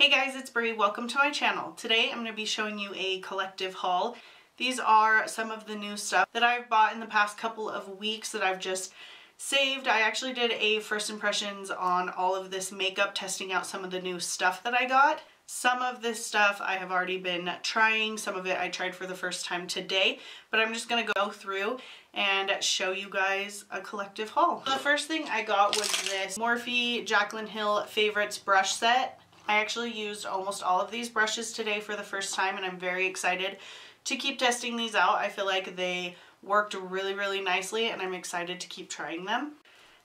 Hey guys, it's Brie. Welcome to my channel. Today I'm going to be showing you a collective haul. These are some of the new stuff that I've bought in the past couple of weeks that I've just saved. I actually did a first impressions on all of this makeup, testing out some of the new stuff that I got. Some of this stuff I have already been trying. Some of it I tried for the first time today, but I'm just going to go through and show you guys a collective haul. The first thing I got was this Morphe Jaclyn Hill Favorites brush set. I actually used almost all of these brushes today for the first time, and I'm very excited to keep testing these out. I feel like they worked really nicely, and I'm excited to keep trying them.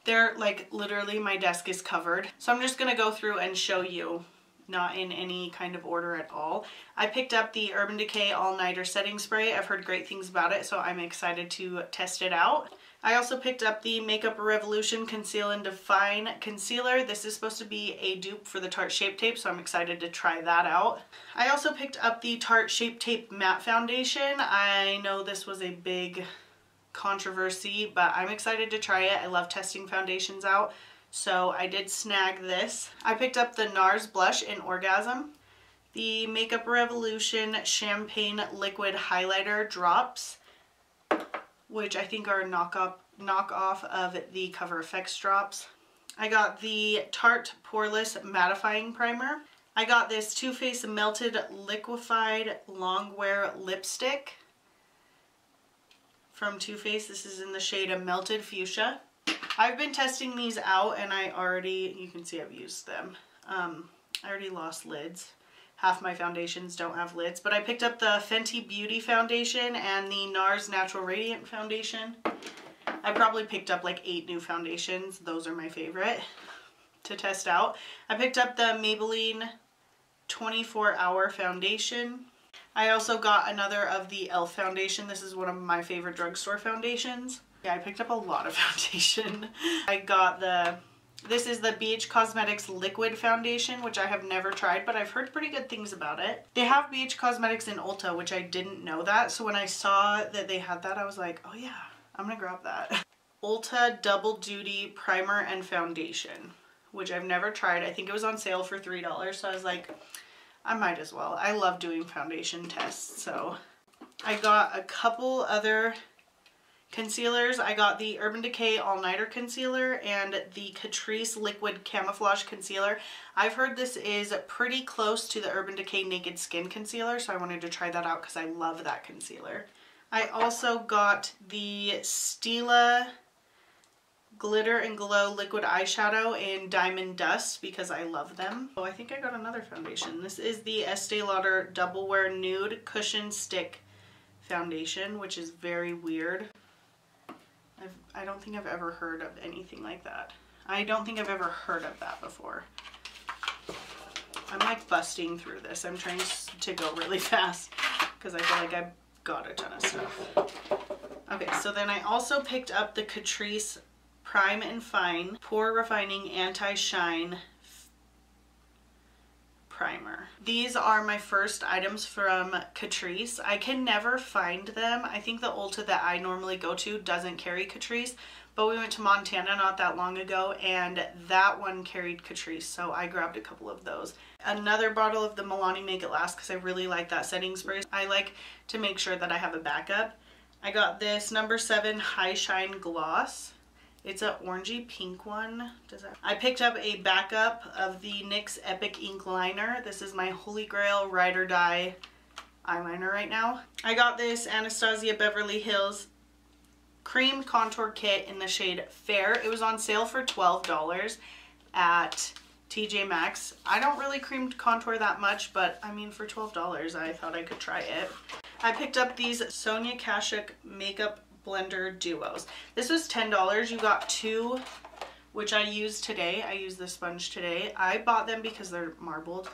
They're like literally my desk is covered. So I'm just going to go through and show you, not in any kind of order at all. I picked up the Urban Decay All Nighter Setting Spray. I've heard great things about it, so I'm excited to test it out. I also picked up the Makeup Revolution Conceal and Define Concealer. This is supposed to be a dupe for the Tarte Shape Tape, so I'm excited to try that out. I also picked up the Tarte Shape Tape Matte Foundation. I know this was a big controversy, but I'm excited to try it. I love testing foundations out, so I did snag this. I picked up the Nars Blush in Orgasm, the Makeup Revolution Champagne Liquid Highlighter Drops, which I think are a knockoff of the Cover FX drops. I got the Tarte Poreless Matifying Primer. I got this Too Faced Melted Liquefied Longwear Lipstick from Too Faced. This is in the shade of Melted Fuchsia. I've been testing these out, and you can see I've used them. I already lost lids. Half my foundations don't have lids, but I picked up the Fenty Beauty Foundation and the Nars Natural Radiant Foundation. I probably picked up like 8 new foundations. Those are my favorite to test out. I picked up the Maybelline 24-Hour Foundation. I also got another of the e.l.f. foundation. This is one of my favorite drugstore foundations. Yeah, I picked up a lot of foundation. I got this is the BH Cosmetics Liquid Foundation, which I have never tried, but I've heard pretty good things about it. They have BH Cosmetics in Ulta, which I didn't know that. So when I saw that they had that, I was like, oh yeah, I'm gonna grab that. Ulta Double Duty Primer and Foundation, which I've never tried. I think it was on sale for $3, so I was like, I might as well. I love doing foundation tests, so. I got a couple other concealers. I got the Urban Decay All Nighter Concealer and the Catrice Liquid Camouflage Concealer. I've heard this is pretty close to the Urban Decay Naked Skin Concealer, so I wanted to try that out because I love that concealer. I also got the Stila Glitter and Glow Liquid Eyeshadow in Diamond Dust because I love them. Oh, I think I got another foundation. This is the Estee Lauder Double Wear Nude Cushion Stick Foundation, which is very weird. I don't think I've ever heard of anything like that. I don't think I've ever heard of that before. I'm like busting through this. I'm trying to go really fast because I feel like I've got a ton of stuff. Okay, so then I also picked up the Catrice Prime and Fine Pore Refining Anti-Shine Primer. These are my first items from Catrice. I can never find them. I think the Ulta that I normally go to doesn't carry Catrice, but we went to Montana not that long ago and that one carried Catrice, so I grabbed a couple of those. Another bottle of the Milani Make It Last because I really like that setting spray. I like to make sure that I have a backup. I got this number 7 High Shine Gloss. It's an orangey pink one. I picked up a backup of the NYX Epic Ink Liner. This is my holy grail ride or die eyeliner right now. I got this Anastasia Beverly Hills Cream Contour Kit in the shade Fair. It was on sale for $12 at TJ Maxx. I don't really cream contour that much, but I mean for $12 I thought I could try it. I picked up these Sonia Kashuk Makeup Blender Duos. This was $10. You got 2, which I used today. I used the sponge today. I bought them because they're marbled.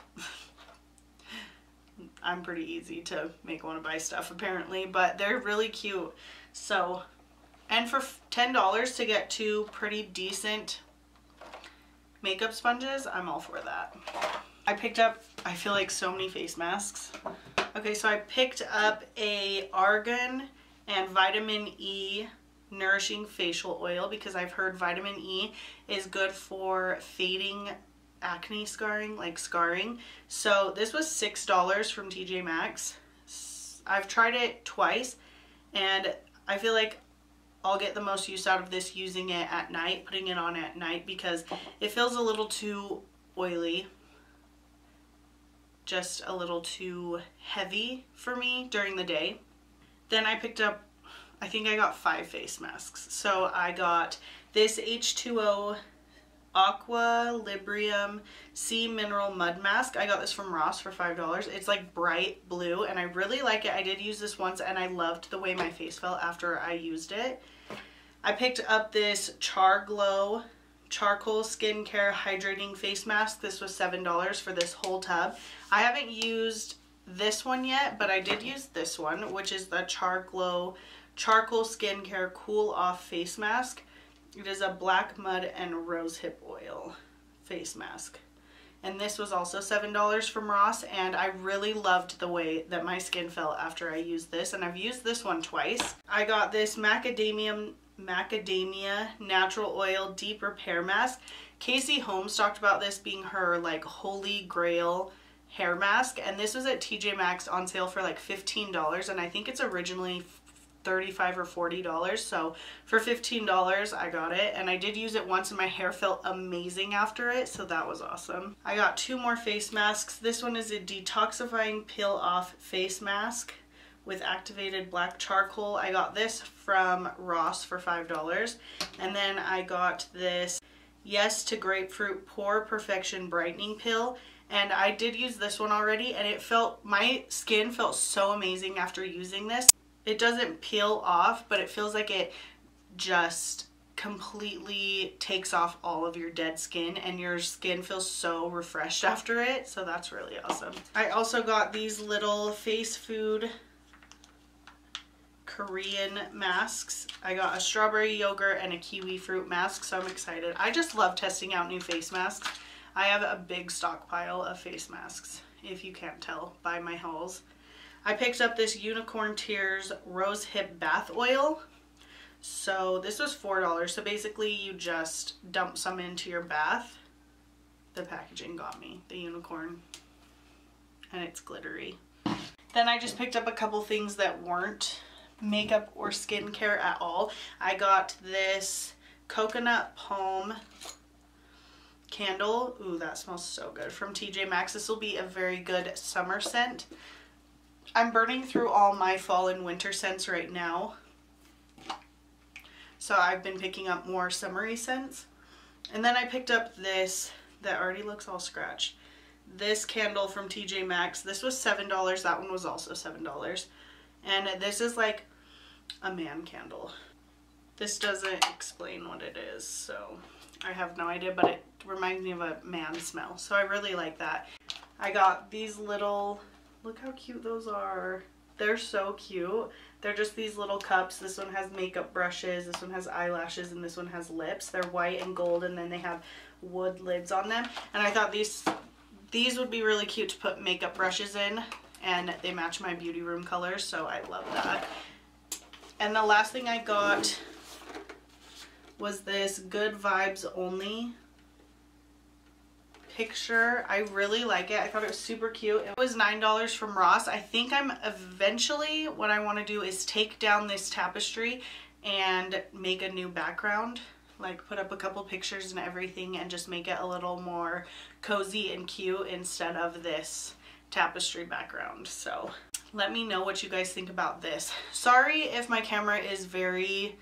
I'm pretty easy to make want to buy stuff apparently, but they're really cute. So, and for $10 to get 2 pretty decent makeup sponges, I'm all for that. I picked up, I feel like, so many face masks. Okay, so I picked up a Argan and Vitamin E Nourishing Facial Oil because I've heard vitamin E is good for fading acne scarring, like scarring. So this was $6 from TJ Maxx. I've tried it twice and I feel like I'll get the most use out of this using it at night, putting it on at night, because it feels a little too oily, just a little too heavy for me during the day. Then I picked up, I think I got 5 face masks. So I got this H2O Aqua Librium Sea Mineral Mud Mask. I got this from Ross for $5. It's like bright blue and I really like it. I did use this once and I loved the way my face felt after I used it. I picked up this Char Glow Charcoal Skincare Hydrating Face Mask. This was $7 for this whole tub. I haven't used this one yet, but I did use this one, which is the Char Glow Charcoal Skincare Cool Off Face Mask. It is a black mud and rosehip oil face mask. And this was also $7 from Ross, and I really loved the way that my skin felt after I used this, and I've used this one twice. I got this Macadamia Natural Oil Deep Repair Mask. Casey Holmes talked about this being her like holy grail hair mask, and this was at TJ Maxx on sale for like $15, and I think it's originally $35 or $40, so for $15 I got it, and I did use it once and my hair felt amazing after it, so that was awesome. I got 2 more face masks. This one is a detoxifying peel off face mask with activated black charcoal. I got this from Ross for $5, and then I got this Yes to Grapefruit Pore Perfection Brightening Pill, and I did use this one already, and it felt, my skin felt so amazing after using this. It doesn't peel off, but it feels like it just completely takes off all of your dead skin, and your skin feels so refreshed after it, so that's really awesome. I also got these little Face Food Korean masks. I got a strawberry yogurt and a kiwi fruit mask, so I'm excited. I just love testing out new face masks. I have a big stockpile of face masks, if you can't tell by my hauls. I picked up this Unicorn Tears Rose Hip Bath Oil. So this was $4. So basically you just dump some into your bath. The packaging got me, the unicorn, and it's glittery. Then I just picked up a couple things that weren't makeup or skincare at all. I got this Coconut Palm candle. Ooh, that smells so good, from TJ Maxx. This will be a very good summer scent. I'm burning through all my fall and winter scents right now, so I've been picking up more summery scents. And then I picked up this that already looks all scratched. This candle from TJ Maxx. This was $7. That one was also $7. And this is like a man candle. This doesn't explain what it is, so I have no idea, but it reminds me of a man smell, so I really like that. I got these little, look how cute those are. They're so cute. They're just these little cups. This one has makeup brushes, this one has eyelashes, and this one has lips. They're white and gold, and then they have wood lids on them. And I thought these would be really cute to put makeup brushes in, and they match my beauty room colors, so I love that. And the last thing I got was this Good Vibes Only picture. I really like it. I thought it was super cute. It was $9 from Ross. I think I'm eventually, what I want to do is take down this tapestry and make a new background, like put up a couple pictures and everything, and just make it a little more cozy and cute instead of this tapestry background. So let me know what you guys think about this. Sorry if my camera is very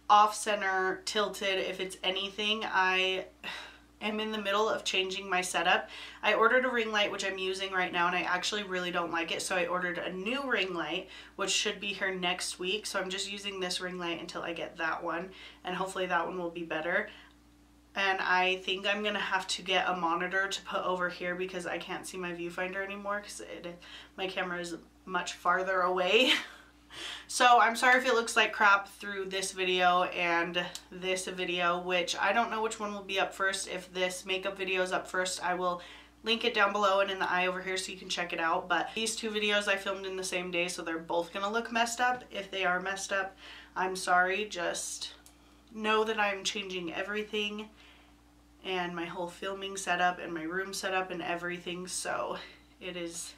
off-center, tilted. If it's anything, I am in the middle of changing my setup. I ordered a ring light, which I'm using right now, and I actually really don't like it, so I ordered a new ring light, which should be here next week. So I'm just using this ring light until I get that one, and hopefully that one will be better. And I think I'm gonna have to get a monitor to put over here because I can't see my viewfinder anymore because my camera is much farther away. So I'm sorry if it looks like crap through this video and this video, which I don't know which one will be up first. If this makeup video is up first, I will link it down below and in the eye over here so you can check it out. But these two videos I filmed in the same day, so they're both gonna look messed up. If they are messed up, I'm sorry. Just know that I'm changing everything and my whole filming setup and my room setup and everything, so it is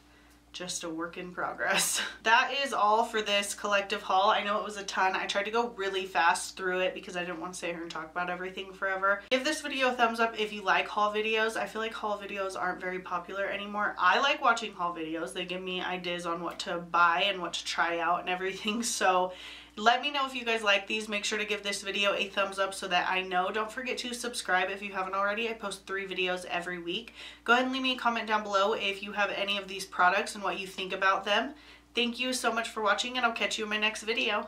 just a work in progress. That is all for this collective haul. I know it was a ton. I tried to go really fast through it because I didn't want to sit here and talk about everything forever. Give this video a thumbs up if you like haul videos. I feel like haul videos aren't very popular anymore. I like watching haul videos. They give me ideas on what to buy and what to try out and everything, so let me know if you guys like these. Make sure to give this video a thumbs up so that I know. Don't forget to subscribe if you haven't already. I post 3 videos every week. Go ahead and leave me a comment down below if you have any of these products and what you think about them. Thank you so much for watching, and I'll catch you in my next video.